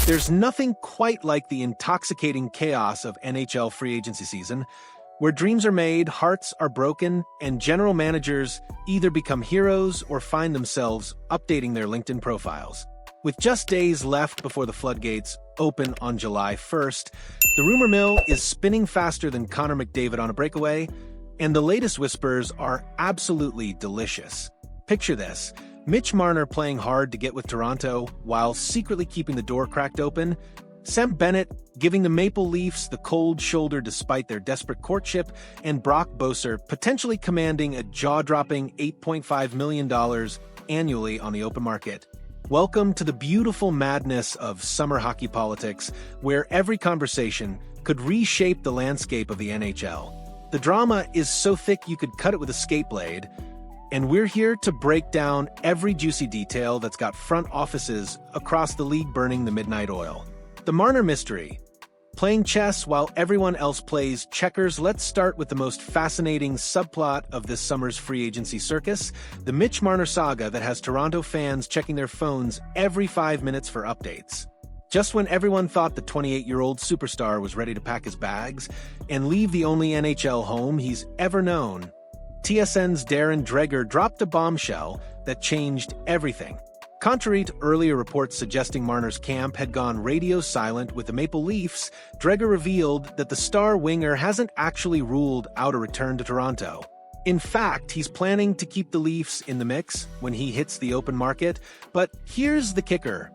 There's nothing quite like the intoxicating chaos of NHL free agency season, where dreams are made, hearts are broken, and general managers either become heroes or find themselves updating their LinkedIn profiles. With just days left before the floodgates open on July 1st, the rumor mill is spinning faster than Connor McDavid on a breakaway, and the latest whispers are absolutely delicious. Picture this: Mitch Marner playing hard to get with Toronto while secretly keeping the door cracked open, Sam Bennett giving the Maple Leafs the cold shoulder despite their desperate courtship, and Brock Boeser potentially commanding a jaw-dropping $8.5 million annually on the open market. Welcome to the beautiful madness of summer hockey politics, where every conversation could reshape the landscape of the NHL. The drama is so thick you could cut it with a skate blade, and we're here to break down every juicy detail that's got front offices across the league burning the midnight oil. The Marner mystery. Playing chess while everyone else plays checkers. Let's start with the most fascinating subplot of this summer's free agency circus, the Mitch Marner saga that has Toronto fans checking their phones every 5 minutes for updates. Just when everyone thought the 28-year-old superstar was ready to pack his bags and leave the only NHL home he's ever known, TSN's Darren Dreger dropped a bombshell that changed everything. Contrary to earlier reports suggesting Marner's camp had gone radio silent with the Maple Leafs, Dreger revealed that the star winger hasn't actually ruled out a return to Toronto. In fact, he's planning to keep the Leafs in the mix when he hits the open market, but here's the kicker: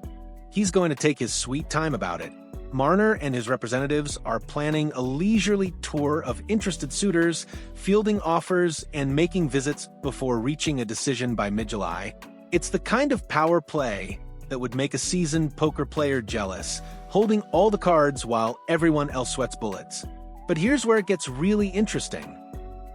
he's going to take his sweet time about it. Marner and his representatives are planning a leisurely tour of interested suitors, fielding offers and making visits before reaching a decision by mid-July. It's the kind of power play that would make a seasoned poker player jealous, holding all the cards while everyone else sweats bullets. But here's where it gets really interesting.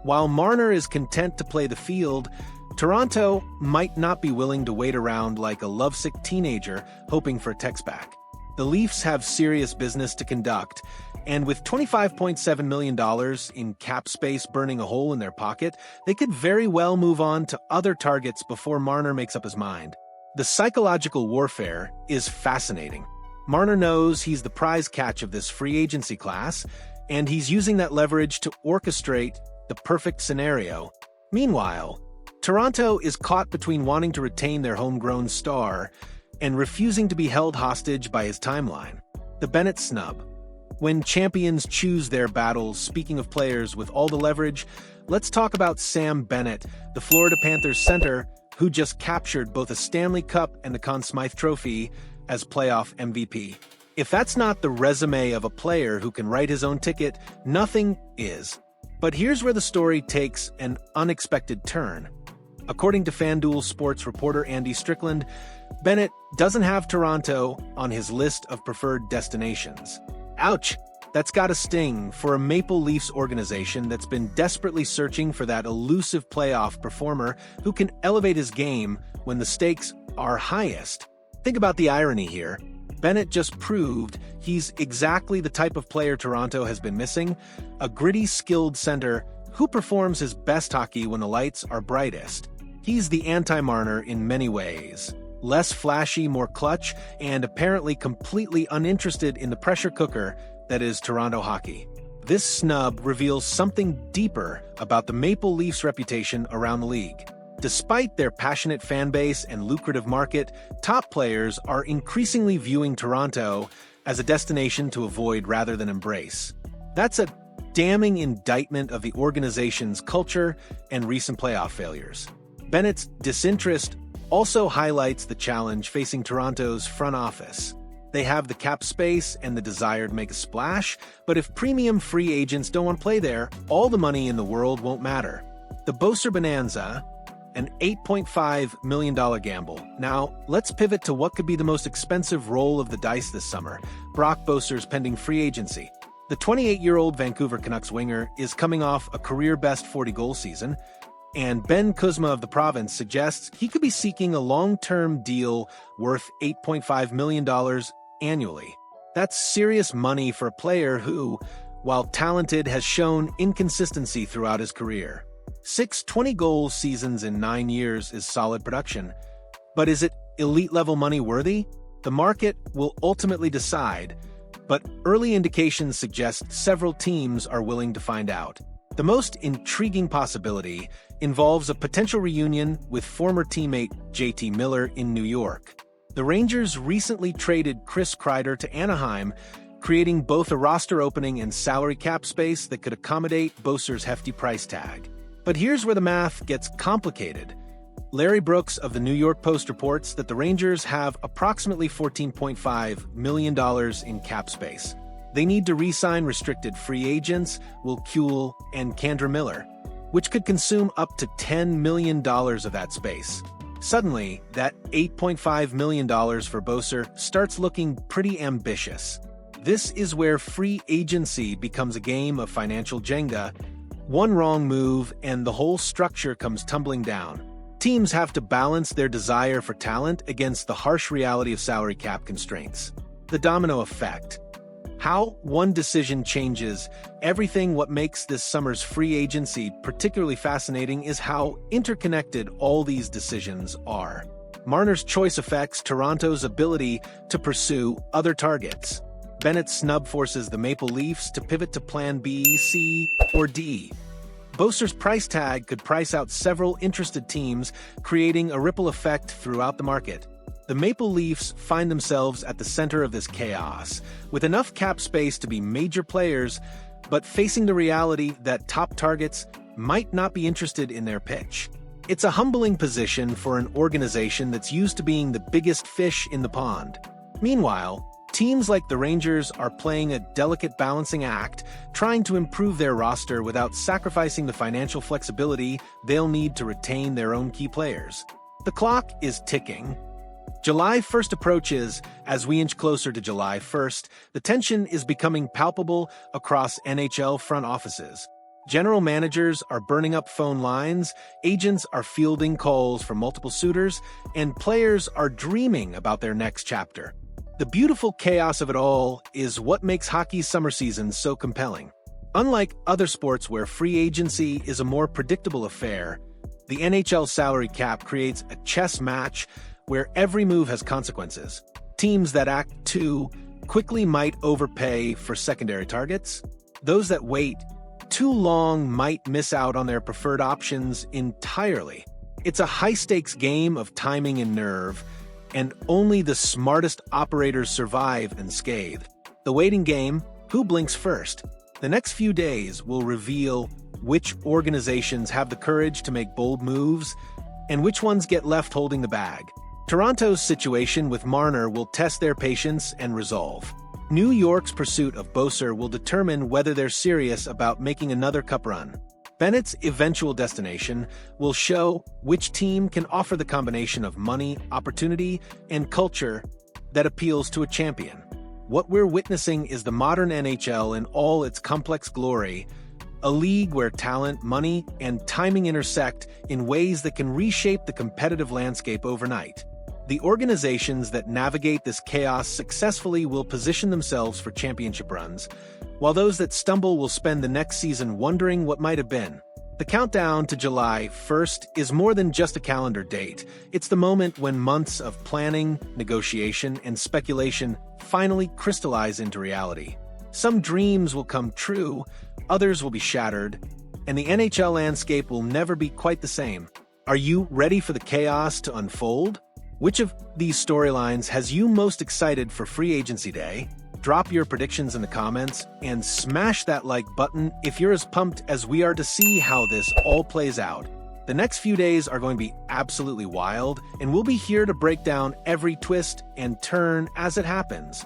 While Marner is content to play the field, Toronto might not be willing to wait around like a lovesick teenager hoping for a text back. The Leafs have serious business to conduct, and with $25.7 million in cap space burning a hole in their pocket, they could very well move on to other targets before Marner makes up his mind. The psychological warfare is fascinating. Marner knows he's the prize catch of this free agency class, and he's using that leverage to orchestrate the perfect scenario. Meanwhile, Toronto is caught between wanting to retain their homegrown star and refusing to be held hostage by his timeline. The Bennett snub. When champions choose their battles, speaking of players with all the leverage, let's talk about Sam Bennett, the Florida Panthers center, who just captured both a Stanley Cup and the Conn Smythe Trophy as playoff MVP. If that's not the resume of a player who can write his own ticket, nothing is. But here's where the story takes an unexpected turn. According to FanDuel Sports reporter Andy Strickland, Bennett doesn't have Toronto on his list of preferred destinations. Ouch! That's gotta sting for a Maple Leafs organization that's been desperately searching for that elusive playoff performer who can elevate his game when the stakes are highest. Think about the irony here. Bennett just proved he's exactly the type of player Toronto has been missing, a gritty, skilled center who performs his best hockey when the lights are brightest. He's the anti-Marner in many ways. Less flashy, more clutch, and apparently completely uninterested in the pressure cooker that is Toronto hockey. This snub reveals something deeper about the Maple Leafs' reputation around the league. Despite their passionate fan base and lucrative market, top players are increasingly viewing Toronto as a destination to avoid rather than embrace. That's a damning indictment of the organization's culture and recent playoff failures. Bennett's disinterest also highlights the challenge facing Toronto's front office. They have the cap space and the desire to make a splash, but if premium free agents don't want to play there, all the money in the world won't matter. The Boeser bonanza, an $8.5 million gamble. Now, let's pivot to what could be the most expensive roll of the dice this summer: Brock Boeser's pending free agency. The 28-year-old Vancouver Canucks winger is coming off a career-best 40-goal season, and Ben Kuzma of the province suggests he could be seeking a long-term deal worth $8.5 million annually. That's serious money for a player who, while talented, has shown inconsistency throughout his career. 6 20-goal seasons in 9 years is solid production, but is it elite-level money worthy? The market will ultimately decide, but early indications suggest several teams are willing to find out. The most intriguing possibility involves a potential reunion with former teammate JT Miller in New York. The Rangers recently traded Chris Kreider to Anaheim, creating both a roster opening and salary cap space that could accommodate Boeser's hefty price tag. But here's where the math gets complicated. Larry Brooks of the New York Post reports that the Rangers have approximately $14.5 million in cap space. They need to re-sign restricted free agents Will Kuehl and Kandra Miller, which could consume up to $10 million of that space. Suddenly, that $8.5 million for Boeser starts looking pretty ambitious. This is where free agency becomes a game of financial Jenga. One wrong move and the whole structure comes tumbling down. Teams have to balance their desire for talent against the harsh reality of salary cap constraints. The domino effect. How one decision changes everything. What makes this summer's free agency particularly fascinating is how interconnected all these decisions are. Marner's choice affects Toronto's ability to pursue other targets. Bennett's snub forces the Maple Leafs to pivot to Plan B, C, or D. Boeser's price tag could price out several interested teams, creating a ripple effect throughout the market. The Maple Leafs find themselves at the center of this chaos, with enough cap space to be major players, but facing the reality that top targets might not be interested in their pitch. It's a humbling position for an organization that's used to being the biggest fish in the pond. Meanwhile, teams like the Rangers are playing a delicate balancing act, trying to improve their roster without sacrificing the financial flexibility they'll need to retain their own key players. The clock is ticking. July 1st approaches. As we inch closer to July 1st, the tension is becoming palpable across NHL front offices. General managers are burning up phone lines, agents are fielding calls from multiple suitors, and players are dreaming about their next chapter. The beautiful chaos of it all is what makes hockey's summer season so compelling. Unlike other sports where free agency is a more predictable affair, the NHL salary cap creates a chess match where every move has consequences. Teams that act too quickly might overpay for secondary targets. Those that wait too long might miss out on their preferred options entirely. It's a high-stakes game of timing and nerve, and only the smartest operators survive unscathed. The waiting game, who blinks first? The next few days will reveal which organizations have the courage to make bold moves and which ones get left holding the bag. Toronto's situation with Marner will test their patience and resolve. New York's pursuit of Boeser will determine whether they're serious about making another cup run. Bennett's eventual destination will show which team can offer the combination of money, opportunity, and culture that appeals to a champion. What we're witnessing is the modern NHL in all its complex glory, a league where talent, money, and timing intersect in ways that can reshape the competitive landscape overnight. The organizations that navigate this chaos successfully will position themselves for championship runs, while those that stumble will spend the next season wondering what might have been. The countdown to July 1st is more than just a calendar date. It's the moment when months of planning, negotiation, and speculation finally crystallize into reality. Some dreams will come true, others will be shattered, and the NHL landscape will never be quite the same. Are you ready for the chaos to unfold? Which of these storylines has you most excited for Free Agency Day? Drop your predictions in the comments and smash that like button if you're as pumped as we are to see how this all plays out. The next few days are going to be absolutely wild, and we'll be here to break down every twist and turn as it happens.